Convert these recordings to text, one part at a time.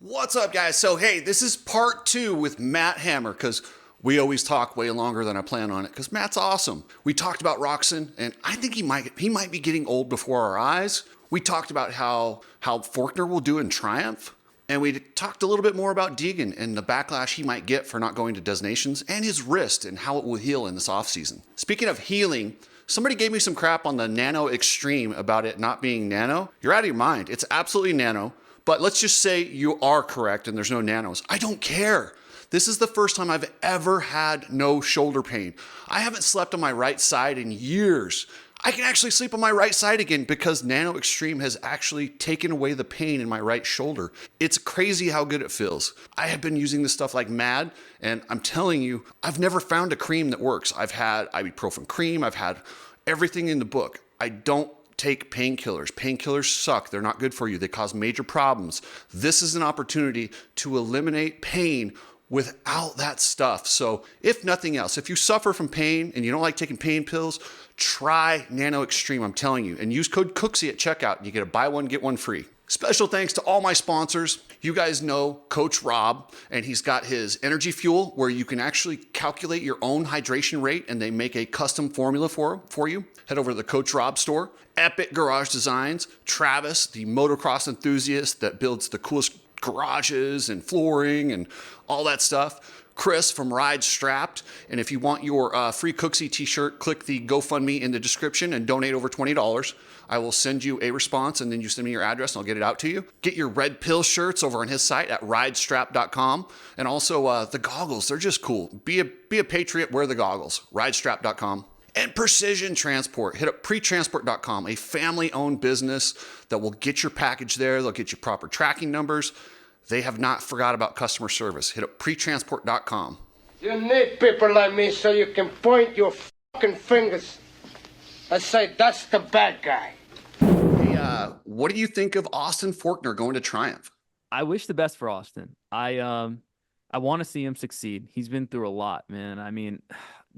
What's up, guys? So, hey, this is part two with Matt Hammer because we always talk way longer than I plan on it because Matt's awesome. We talked about Roczen, and I think he might be getting old before our eyes. We talked about how Forkner will do in Triumph, and we talked a little bit more about Degan and the backlash he might get for not going to Destinations and his wrist and how it will heal in this offseason. Speaking of healing, somebody gave me some crap on the Nano-Xtreme about it not being nano. You're out of your mind. It's absolutely nano. But let's just say you are correct and there's no nanos. I don't care. This is the first time I've ever had no shoulder pain. I haven't slept on my right side in years. I can actually sleep on my right side again because Nano-Xtreme has actually taken away the pain in my right shoulder. It's crazy how good it feels. I have been using this stuff like mad, and I'm telling you, I've never found a cream that works. I've had ibuprofen cream. I've had everything in the book. I don't take painkillers. Painkillers suck. They're not good for you. They cause major problems. This is an opportunity to eliminate pain without that stuff. So if nothing else, if you suffer from pain and you don't like taking pain pills, try Nano-Xtreme, I'm telling you, and use code Cooksy at checkout and you get a buy one, get one free. Special thanks to all my sponsors. You guys know Coach Rob, and he's got his Energy Fuel where you can actually calculate your own hydration rate and they make a custom formula for you. Head over to the Coach Rob store. Epic Garage Designs, Travis, the motocross enthusiast that builds the coolest garages and flooring and all that stuff. Chris from Ride Strapped. And if you want your free Cooksy t-shirt, click the GoFundMe in the description and donate over $20. I will send you a response and then you send me your address and I'll get it out to you. Get your Red Pill shirts over on his site at ridestrap.com. And also the goggles, they're just cool. Be a patriot, wear the goggles. Ridestrap.com. And Precision Transport. Hit up pretransport.com, a family-owned business that will get your package there. They'll get you proper tracking numbers. They have not forgot about customer service. Hit up pretransport.com. You need people like me so you can point your fucking fingers and say, that's the bad guy. Hey, what do you think of Austin Forkner going to Triumph? I wish the best for Austin. I want to see him succeed. He's been through a lot, man. I mean,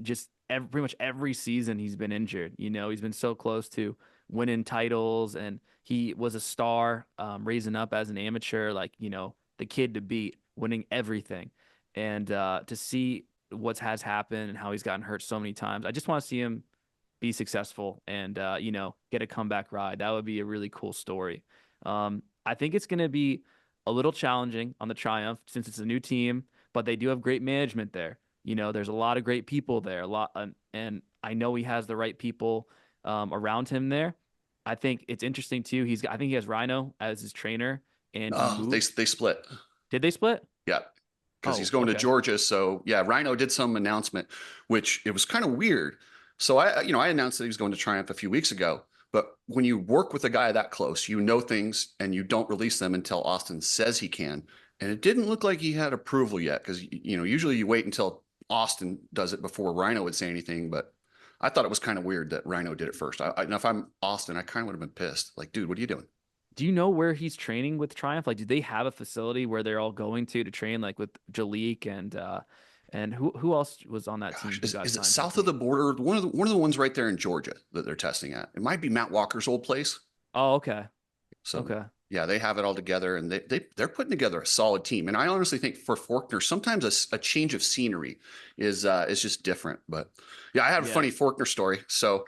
just pretty much every season he's been injured. You know, he's been so close to winning titles, and he was a star, raising up as an amateur, like, you know, the kid to beat, winning everything. And to see what has happened and how he's gotten hurt so many times, I just want to see him be successful and, you know, get a comeback ride. That would be a really cool story. I think it's going to be a little challenging on the Triumph since it's a new team, but they do have great management there. You know, there's a lot of great people there, and I know he has the right people around him there. I think it's interesting too. I think he has Rhino as his trainer, and They split. Did they split? Yeah, because he's going to Georgia. So yeah, Rhino did some announcement, which it was kind of weird. So I announced that he was going to Triumph a few weeks ago. But when you work with a guy that close, you know things and you don't release them until Austin says he can. And it didn't look like he had approval yet because, you know, usually you wait until Austin does it before Rhino would say anything. But I thought it was kind of weird that Rhino did it first. Now, if I'm Austin, I kind of would have been pissed. Like, dude, what are you doing? Do you know where he's training with Triumph? Like, do they have a facility where they're all going to train, like with Jalik and who else was on that team? Is it south of the border? One of the ones right there in Georgia that they're testing at. It might be Matt Walker's old place. Oh, okay. So okay. Yeah, they have it all together, and they're putting together a solid team. And I honestly think for Forkner, sometimes a change of scenery is just different. But yeah, I have a funny Forkner story. So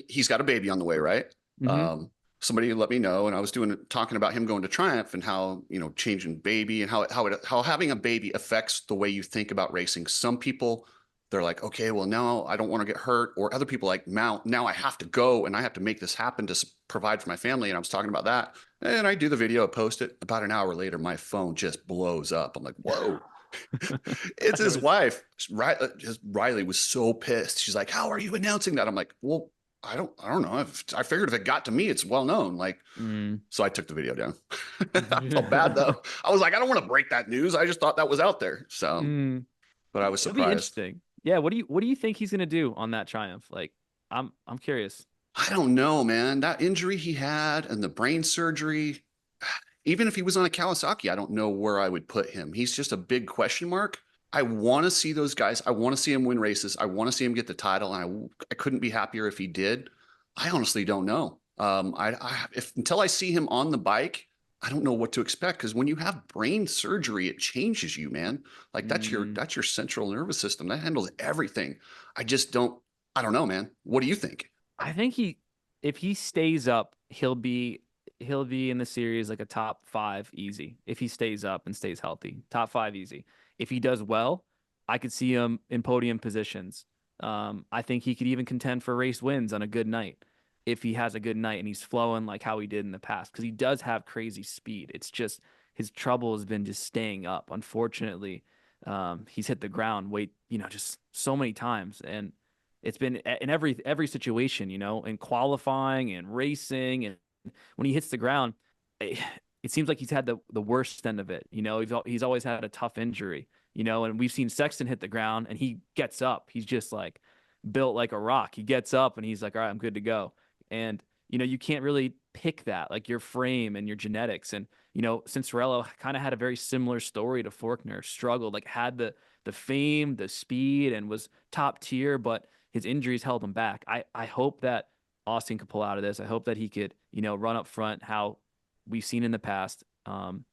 he's got a baby on the way, right? Mm-hmm. Somebody let me know, and I was talking about him going to Triumph and how, you know, changing baby and how having a baby affects the way you think about racing. Some people, they're like, okay, well, now I don't want to get hurt. Or other people like, now I have to go and I have to make this happen to provide for my family. And I was talking about that. And I do the video, post it. About an hour later, my phone just blows up. I'm like, whoa. It's his wife. Riley was so pissed. She's like, how are you announcing that? I'm like, well, I don't know. I figured if it got to me, it's well known. Like, so I took the video down. I felt bad though. I was like, I don't want to break that news. I just thought that was out there. So, but I was surprised. That'd be interesting. Yeah. What do you think he's gonna do on that Triumph? Like, I'm curious. I don't know, man. That injury he had and the brain surgery, even if he was on a Kawasaki, I don't know where I would put him. He's just a big question mark. I want to see those guys. I want to see him win races. I want to see him get the title. And I couldn't be happier if he did. I honestly don't know. Until I see him on the bike, I don't know what to expect because when you have brain surgery, it changes you, man. Like Mm, that's your central nervous system. That handles everything. I just don't. I don't know, man. What do you think? I think if he stays up, he'll be in the series like a top five easy. If he stays up and stays healthy, top five easy. If he does well, I could see him in podium positions. I think he could even contend for race wins on a good night if he has a good night and he's flowing like how he did in the past because he does have crazy speed. It's just his trouble has been just staying up. Unfortunately, he's hit the ground just so many times and it's been in every situation, in qualifying and racing, and when he hits the ground, it, it seems like he's had the worst end of it. He's always had a tough injury. And we've seen Sexton hit the ground and he gets up. He's just like built like a rock. He gets up and he's like, all right, I'm good to go. And you can't really pick that, like your frame and your genetics. And Cincerello kind of had a very similar story to Forkner. Struggled, like had the fame, the speed, and was top tier, but his injuries held him back. I hope that Austin could pull out of this. I hope that he could, run up front how we've seen in the past. And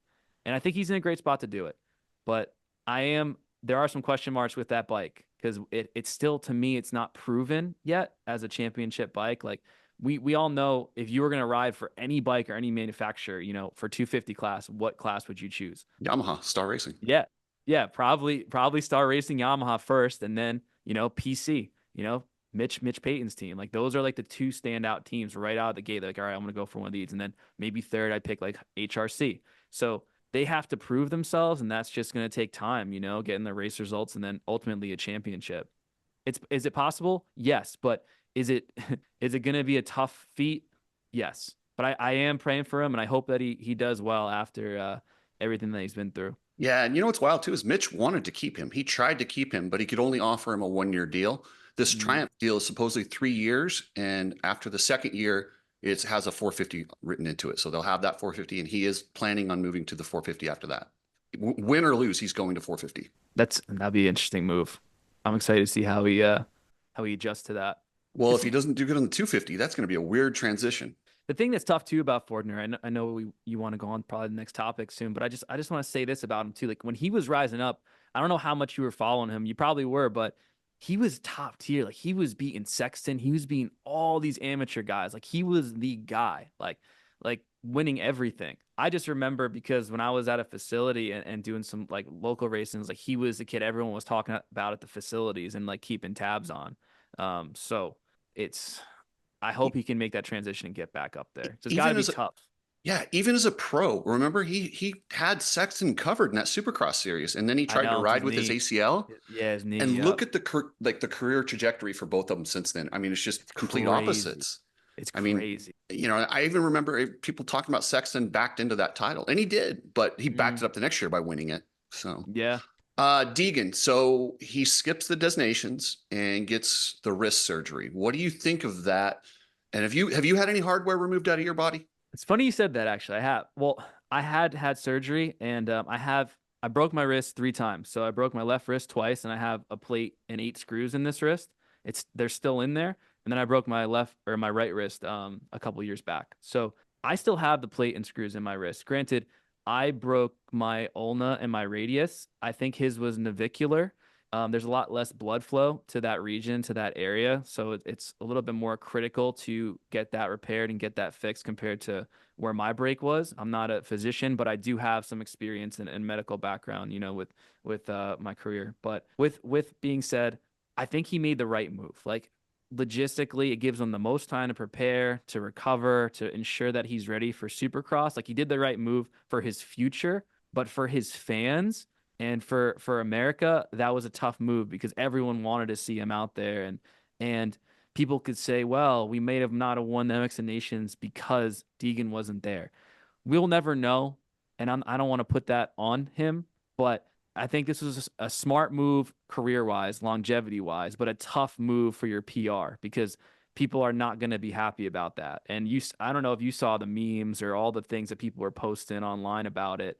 I think he's in a great spot to do it. But there are some question marks with that bike because it's still, to me, it's not proven yet as a championship bike. Like we all know if you were going to ride for any bike or any manufacturer, for 250 class, what class would you choose? Yamaha Star Racing. Yeah. Yeah, probably Star Racing Yamaha first and then, PC, Mitch Payton's team. Like those are like the two standout teams right out of the gate. Like, all right, I'm gonna go for one of these. And then maybe third I'd pick like HRC. So they have to prove themselves, and that's just gonna take time, getting the race results and then ultimately a championship. Is it possible? Yes, but is it is it gonna be a tough feat? Yes. But I am praying for him and I hope that he does well after everything that he's been through. Yeah, and you know what's wild too is Mitch wanted to keep him. He tried to keep him, but he could only offer him a 1 year deal. This Mm. Triumph deal is supposedly 3 years, and after the second year, it has a 450 written into it. So they'll have that 450, and he is planning on moving to the 450 after that. Win or lose, he's going to 450. That'd be an interesting move. I'm excited to see how he adjusts to that. Well, if It's he doesn't do good on the 250, that's going to be a weird transition. the thing that's tough too about Fortner. I know you want to go on probably the next topic soon, but I just want to say this about him too. Like when he was rising up, I don't know how much you were following him. You probably were, but he was top tier. Like he was beating Sexton. He was beating all these amateur guys. Like he was the guy. Like winning everything. I just remember because when I was at a facility and doing some like local racings, like he was the kid everyone was talking about at the facilities and like keeping tabs on. So it's I hope E- he can make that transition and get back up there. So it's got to Even be as a, tough. yeah, even as a pro, remember he had Sexton covered in that Supercross series, and then he I tried to know it's ride his with his knee. ACL. Yeah, his knee. And Yep. look at the career trajectory for both of them since then. I mean, it's It's just complete crazy. opposites. It's I mean, crazy. I even remember people talking about Sexton backed into that title, and he did, but he backed Mm, it up the next year by winning it. So, yeah. Deegan, so he skips the designations and gets the wrist surgery. What do you think of that? And have you had any hardware removed out of your body? It's funny you said that actually. I have. Well, I had surgery and I broke my wrist 3 times. So I broke my left wrist twice and I have a plate and 8 screws in this wrist. They're still in there. And then I broke my right wrist a couple years back. So I still have the plate and screws in my wrist. Granted, I broke my ulna and my radius. I think his was navicular. There's a lot less blood flow to that region, to that area. So it's a little bit more critical to get that repaired and get that fixed compared to where my break was. I'm not a physician, but I do have some experience and medical background, with my career. But with being said, I think he made the right move. Like logistically, it gives him the most time to prepare, to recover, to ensure that he's ready for Supercross. Like he did the right move for his future, but for his fans and for America, that was a tough move because everyone wanted to see him out there and people could say, well, we may have not have won the MXN Nations because Deegan wasn't there. We'll never know, and I don't want to put that on him, but I think this was a smart move career-wise, longevity-wise, but a tough move for your PR because people are not going to be happy about that. And I don't know if you saw the memes or all the things that people were posting online about it,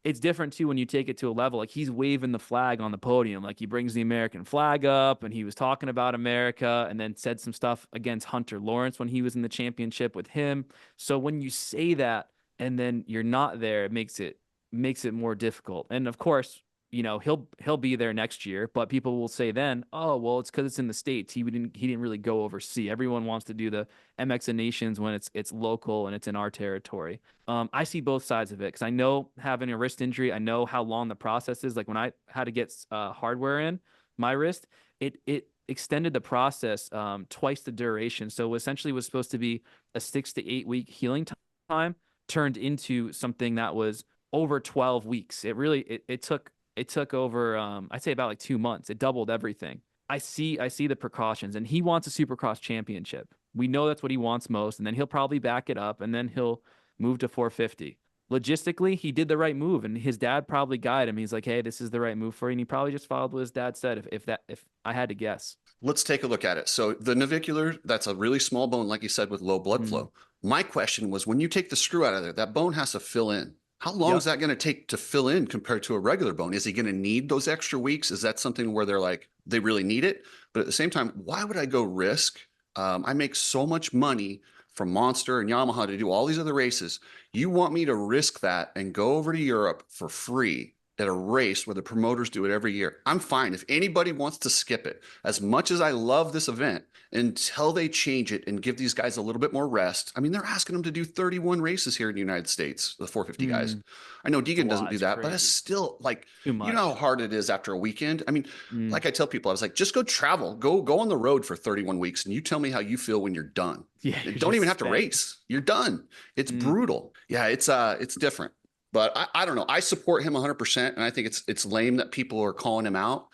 it's different too when you take it to a level like he's waving the flag on the podium, like he brings the American flag up and he was talking about America and then said some stuff against Hunter Lawrence when he was in the championship with him. So when you say that, and then you're not there, it makes it more difficult. And of course, he'll be there next year, but people will say then, oh well, it's because it's in the States. He didn't really go overseas. Everyone wants to do the MX Nations when it's local and it's in our territory. I see both sides of it because I know having a wrist injury, I know how long the process is. Like when I had to get hardware in my wrist, it extended the process twice the duration. So essentially was supposed to be a 6 to 8 week healing time turned into something that was over 12 weeks. It took over I'd say about like 2 months. It doubled everything. I see the precautions, and he wants a Supercross championship. We know that's what he wants most, and then he'll probably back it up, and then he'll move to 450. Logistically, he did the right move, and his dad probably guided him. He's like, "Hey, this is the right move for you," and he probably just followed what his dad said. If I had to guess. Let's take a look at it. So the navicular, that's a really small bone, like you said, with low blood Mm. flow. My question was, when you take the screw out of there, that bone has to fill in. How long is Yep. that going to take to fill in compared to a regular bone? Is he going to need those extra weeks? Is that something where they're like, they really need it? But at the same time, why would I go risk? I make so much money from Monster and Yamaha to do all these other races. You want me to risk that and go over to Europe for free at a race where the promoters do it every year? I'm fine. If anybody wants to skip it, as much as I love this event, until they change it and give these guys a little bit more rest. I mean, they're asking them to do 31 races here in the United States, the 450 guys. Mm. I know It's a Deegan doesn't lot. do It's that, but it's crazy. still like, Too you know how much. hard it is after a weekend. I mean, Mm. like I tell people, I was like, just go travel, go on the road for 31 weeks, and you tell me how you feel when you're done. Yeah, You you're don't even just have to spent. race. You're done. It's Mm. brutal. Yeah, it's different. But I don't know. I support him 100%, and I think it's lame that people are calling him out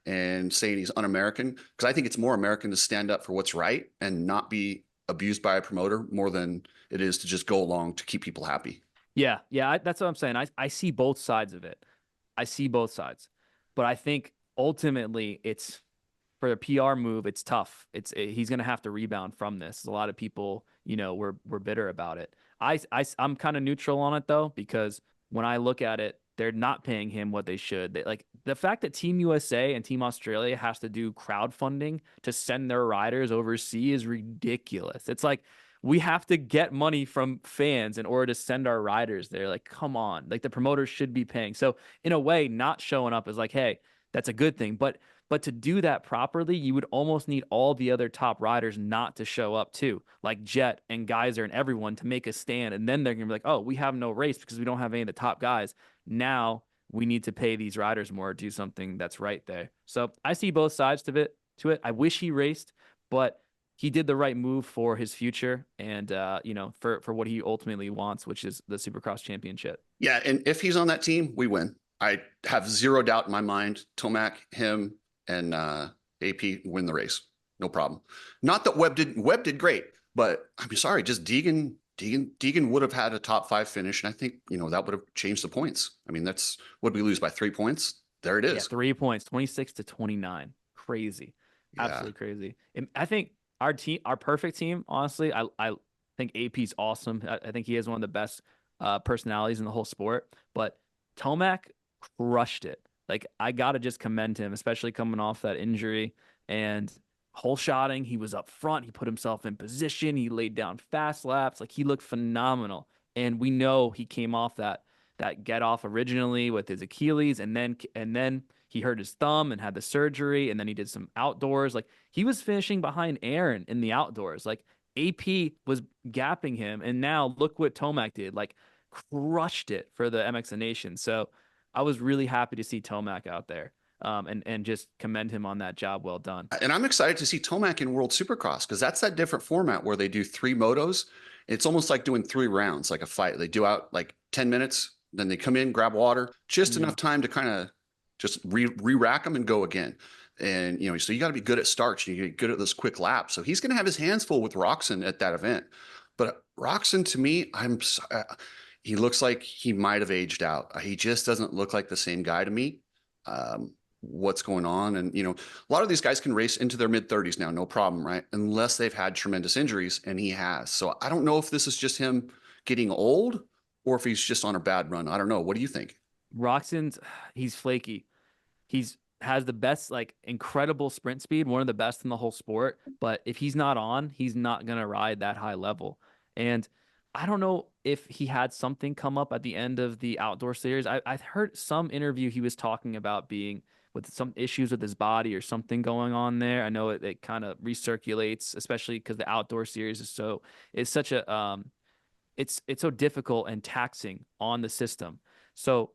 and saying he's un-American, because I think it's more American to stand up for what's right and not be abused by a promoter more than it is to just go along to keep people happy. Yeah, yeah, that's what I'm saying. I see both sides of it. I see both sides, but I think ultimately it's for a PR move. It's tough. He's gonna have to rebound from this. A lot of people, were bitter about it. I'm kind of neutral on it though because when I look at it, they're not paying him what they should. Like the fact that Team USA and Team Australia has to do crowdfunding to send their riders overseas is ridiculous. It's like we have to get money from fans in order to send our riders there. Like, come on. Like the promoters should be paying. So in a way, not showing up is like, hey, that's a good thing. But to do that properly, you would almost need all the other top riders not to show up too, like Jet and Geyser and everyone to make a stand. And then they're gonna be like, oh, we have no race because we don't have any of the top guys. Now we need to pay these riders more, do something that's right there. So I see both sides to it. I wish he raced, but he did the right move for his future and for what he ultimately wants, which is the Supercross championship. Yeah, and if he's on that team, we win. I have zero doubt in my mind. Tomac, him, and AP win the race. No problem. Not that Webb did great, but I'm sorry, just Degan would have had a top 5 finish, and I think that would have changed the points. I mean, that's would we lose by 3 points? There it Yeah, is. 3 points, 26 to 29. Crazy. Yeah. Absolutely crazy. And I think our team, our perfect team, honestly, I think AP's awesome. I think he has one of the best personalities in the whole sport. But Tomac crushed it. Like I gotta just commend him, especially coming off that injury and whole shotting. He was up front. He put himself in position. He laid down fast laps. Like he looked phenomenal. And we know he came off that get off originally with his Achilles, and then he hurt his thumb and had the surgery, and then he did some outdoors. Like he was finishing behind Aaron in the outdoors. Like AP was gapping him, and now look what Tomac did. Like crushed it for the MXN Nation. So I was really happy to see Tomac out there. And just commend him on that job well done. And I'm excited to see Tomac in World Supercross because that's that different format where they do 3 motos. It's almost like doing 3 rounds, like a fight. They do out like 10 minutes, then they come in, grab water, just Mm. enough time to kind of just re-rack them and go again. And so you got to be good at starts. You get good at those quick laps. So he's going to have his hands full with Roczen at that event. But Roczen, to me, he looks like he might have aged out. He just doesn't look like the same guy to me. What's going on? And a lot of these guys can race into their mid-30s now, no problem, right? Unless they've had tremendous injuries, and he has. So I don't know if this is just him getting old or if he's just on a bad run. I don't know. What do you think? Roczen's he's flaky. He's has the best, like incredible sprint speed, one of the best in the whole sport. But if he's not on, he's not gonna ride that high level. And I don't know. if he had something come up at the end of the outdoor series. I heard some interview he was talking about being with some issues with his body or something going on there. I know it kind of recirculates, especially because the outdoor series is such a it's so difficult and taxing on the system. So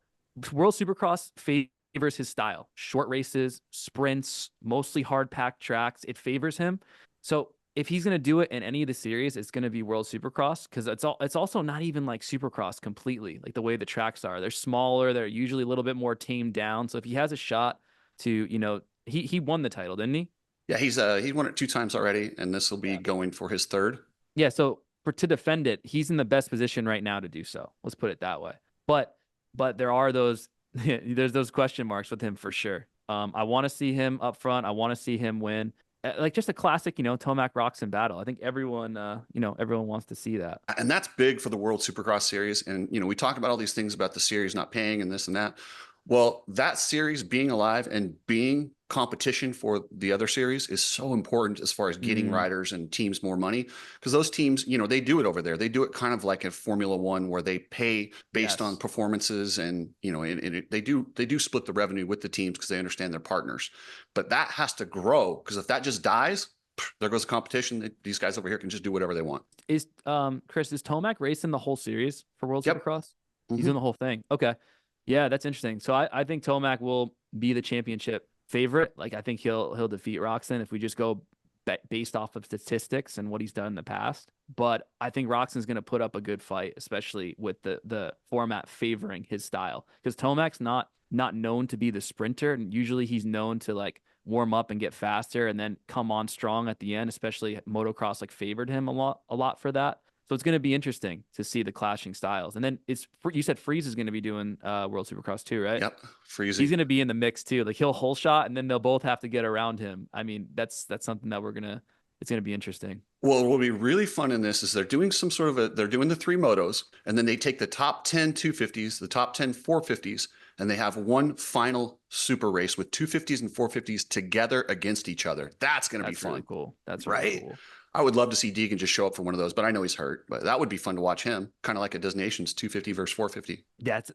World Supercross favors his style. Short races, sprints, mostly hard packed tracks. It favors him. So if he's going to do it in any of the series, it's going to be World Supercross, because it's also not even like Supercross completely, like the way the tracks are. They're smaller, they're usually a little bit more tamed down. So if he has a shot to, he won the title, didn't he? Yeah, he won it 2 times already, and this will be going for his third. Yeah, so to defend it, he's in the best position right now to do so. Let's put it that way. But there are those there's those question marks with him for sure. I want to see him up front. I want to see him win. Like just a classic, Tomac Roczen battle. I think everyone wants to see that. And that's big for the World Supercross series. And, we talk about all these things about the series not paying and this and that. Well, that series being alive and being competition for the other series is so important as far as getting riders and teams more money, because those teams, they do it over there. They do it kind of like in Formula One, where they pay based on performances, and they do split the revenue with the teams because they understand their partners. But that has to grow, because if that just dies, there goes the competition. These guys over here can just do whatever they want. Is Chris, is Tomac racing the whole series for World Yep. Supercross? He's doing the whole thing. Okay. Yeah, that's interesting. So I think Tomac will be the championship favorite. Like, I think he'll defeat Roczen if we just go based off of statistics and what he's done in the past. But I think Roczen's going to put up a good fight, especially with the format favoring his style, because Tomac's not known to be the sprinter, and usually he's known to like warm up and get faster and then come on strong at the end. Especially Motocross favored him a lot for that. So it's going to be interesting to see the clashing styles. And then you said Freeze is going to be doing World Supercross too, right? Yep, Freeze. He's going to be in the mix too. Like, he'll whole shot, and then they'll both have to get around him. I mean, that's something that it's going to be interesting. Well, what will be really fun in this is they're doing they're doing the 3 motos, and then they take the top 10 250s, the top 10 450s, and they have one final super race with 250s and 450s together against each other. That's going to be fun. Really cool. That's right. Really cool. I would love to see Deegan just show up for one of those, but I know he's hurt. But that would be fun to watch him, kind of like a Designations 250 versus 450.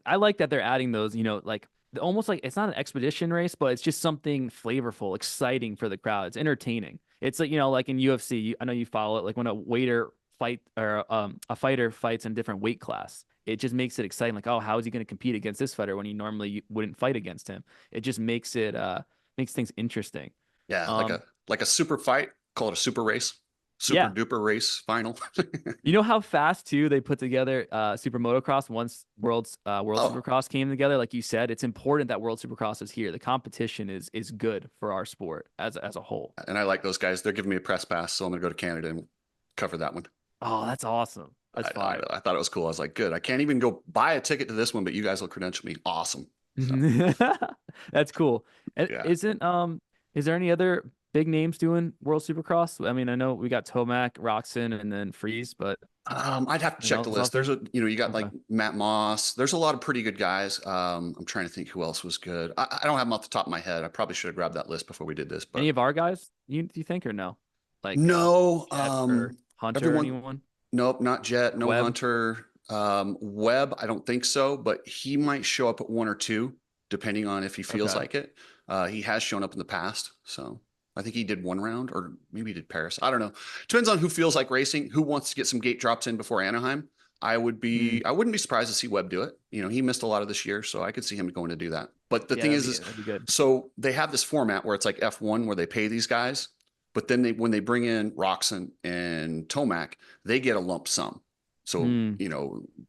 I like that they're adding those, like almost like it's not an expedition race, but it's just something flavorful, exciting for the crowd. It's entertaining. It's like, like in UFC, I know you follow it, like when a fighter fights in a different weight class, it just makes it exciting. Like, oh, how is he going to compete against this fighter when he normally wouldn't fight against him? It just makes things interesting. Yeah, like a super fight, call it a super race. Super duper race final. You know how fast too they put together Super Motocross once World Supercross came together? Like you said, it's important that World Supercross is here. The competition is good for our sport as a whole. And I like those guys. They're giving me a press pass, so I'm gonna go to Canada and cover that one. Oh, that's awesome. That's fine. I thought it was cool. I was like, good. I can't even go buy a ticket to this one, but you guys will credential me. Awesome. So. That's cool. Yeah. Is there any other big names doing World Supercross? I mean, I know we got Tomac, Roczen, and then Freeze, but I'd have to check the list. There's you got like Matt Moss. There's a lot of pretty good guys. I'm trying to think who else was good. I don't have them off the top of my head. I probably should have grabbed that list before we did this. But any of our guys, do you think, or no? Like no, Hunter, or anyone? Nope, not Jet. No Webb? Hunter. Webb, I don't think so, but he might show up at 1 or 2, depending on if he feels like it. He has shown up in the past, so. I think he did 1 round, or maybe he did Paris. I don't know. Depends on who feels like racing, who wants to get some gate drops in before Anaheim. I wouldn't be surprised to see Webb do it. He missed a lot of this year, so I could see him going to do that. But the thing is so they have this format where it's like F1 where they pay these guys, but then when they bring in Roczen and Tomac, they get a lump sum. So,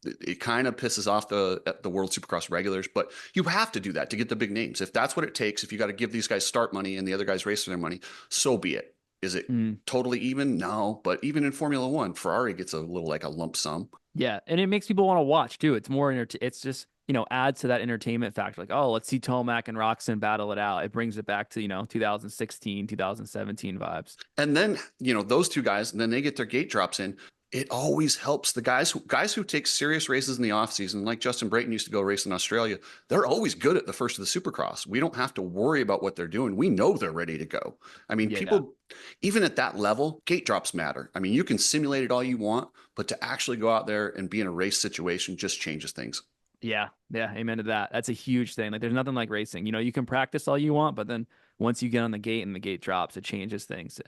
it kind of pisses off the World Supercross regulars, but you have to do that to get the big names. If that's what it takes, if you got to give these guys start money and the other guys race for their money, so be it. Is it totally even? No, but even in Formula One, Ferrari gets a little like a lump sum. Yeah, and it makes people want to watch too. It's more it's just adds to that entertainment factor. Like, oh, let's see Tomac and Roczen battle it out. It brings it back to 2016, 2017 vibes. And then those 2 guys, and then they get their gate drops in. It always helps the guys who take serious races in the off season, like Justin Brayton used to go race in Australia. They're always good at the first of the Supercross. We don't have to worry about what they're doing. We know they're ready to go. I mean, Yeah. people, even at that level, gate drops matter. I mean, you can simulate it all you want, but to actually go out there and be in a race situation just changes things. Yeah, yeah, amen to that. That's a huge thing. Like, there's nothing like racing. You know, you can practice all you want, but then once you get on the gate and the gate drops, it changes things.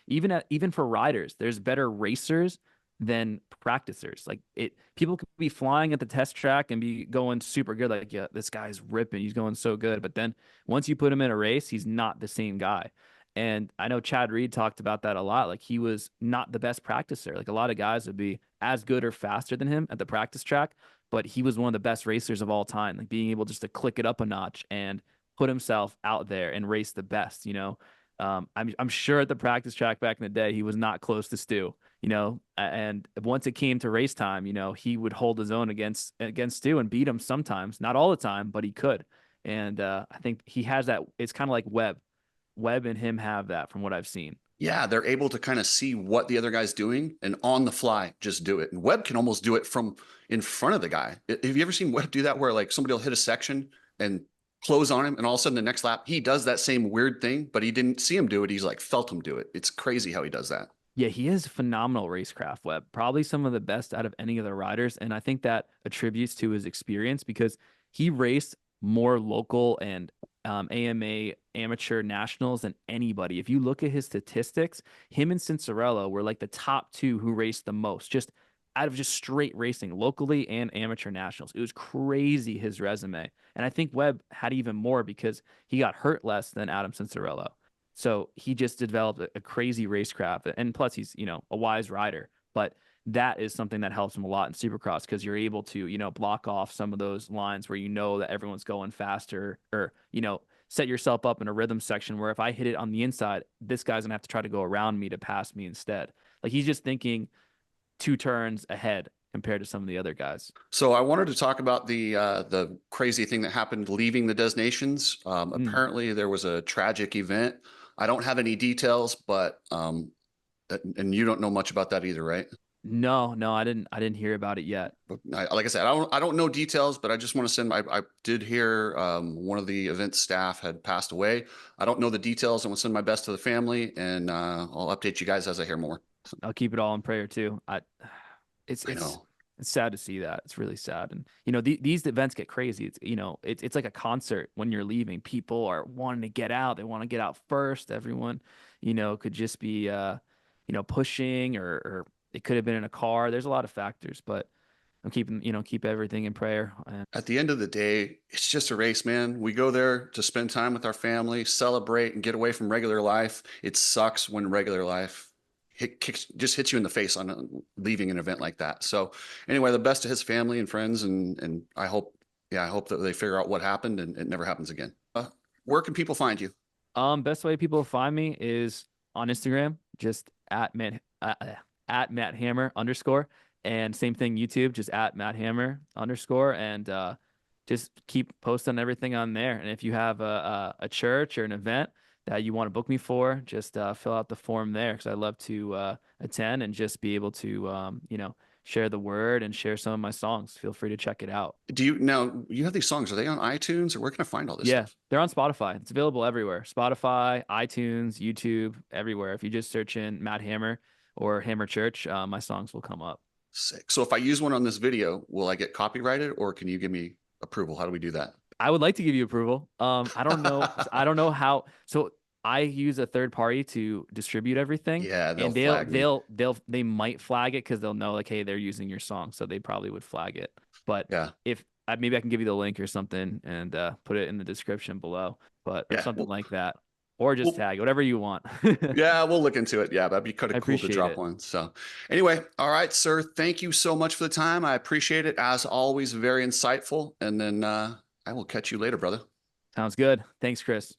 Even for riders, there's better racers than practicers. Like, people could be flying at the test track and be going super good. Like, yeah, this guy's ripping. He's going so good. But then once you put him in a race, he's not the same guy. And I know Chad Reed talked about that a lot. Like, he was not the best practicer. Like, a lot of guys would be as good or faster than him at the practice track, but he was one of the best racers of all time. Like, being able just to click it up a notch and put himself out there and race the best. I'm sure at the practice track back in the day he was not close to Stu. And once it came to race time, he would hold his own against Stu and beat him sometimes, not all the time, but he could. And I think he has that. It's kind of like Webb. Webb and him have that from what I've seen. Yeah, they're able to kind of see what the other guy's doing and on the fly just do it. And Webb can almost do it from in front of the guy. Have you ever seen Webb do that where like somebody will hit a section and close on him and all of a sudden the next lap he does that same weird thing, but he didn't see him do it. He's like felt him do it. It's crazy how he does that. Yeah, he is phenomenal racecraft, Webb. Probably some of the best out of any of the riders. And I think that attributes to his experience because he raced more local and AMA amateur nationals than anybody. If you look at his statistics, him and Cincerello were like the top two who raced the most, just out of just straight racing locally and amateur nationals. It was crazy, his resume. And I think Webb had even more because he got hurt less than Adam Cincerello. So he just developed a crazy racecraft. And plus, he's, a wise rider. But that is something that helps him a lot in Supercross because you're able to, block off some of those lines where you know that everyone's going faster or, set yourself up in a rhythm section where if I hit it on the inside, this guy's going to have to try to go around me to pass me instead. Like, he's just thinking 2 turns ahead compared to some of the other guys. So I wanted to talk about the crazy thing that happened leaving the Des Nations. Apparently there was a tragic event. I don't have any details, but and you don't know much about that either, right? No, I didn't hear about it yet. Like I said, I don't know details, but I just want to send. I did hear one of the event staff had passed away. I don't know the details. I want to send my best to the family, and I'll update you guys as I hear more. I'll keep it all in prayer too. It's I know. it's sad to see that. It's really sad. And these events get crazy. It's like a concert when you're leaving. People are wanting to get out. They want to get out first. Everyone, could just be pushing or it could have been in a car. There's a lot of factors, but I'm keep everything in prayer. And At the end of the day, it's just a race, man. We go there to spend time with our family, celebrate, and get away from regular life. It sucks when regular life just hits you in the face on leaving an event like that. So anyway, the best to his family and friends. And I hope that they figure out what happened and it never happens again. Where can people find you? best way people find me is on Instagram, just at Matt Hammer _. And same thing, YouTube, just at Matt Hammer _ and just keep posting everything on there. And if you have a church or an event that you want to book me for, just fill out the form there because I love to attend and just be able to, share the word and share some of my songs. Feel free to check it out. You have these songs, are they on iTunes or where can I find all this stuff? They're on Spotify. It's available everywhere. Spotify, iTunes, YouTube, everywhere. If you just search in Matt Hammer or Hammer Church, my songs will come up. Sick. So if I use one on this video, will I get copyrighted or can you give me approval? How do we do that? I would like to give you approval. I don't know. I don't know how. So I use a third party to distribute everything. Yeah, they might flag it because they'll know like, hey, they're using your song, so they probably would flag it. But yeah, if maybe I can give you the link or something and put it in the description below, but or something like that, or just tag whatever you want. Yeah, we'll look into it. Yeah, that'd be kind of cool to drop it. one. So anyway, all right, sir. Thank you so much for the time. I appreciate it. As always, very insightful. And then I will catch you later, brother. Sounds good. Thanks, Chris.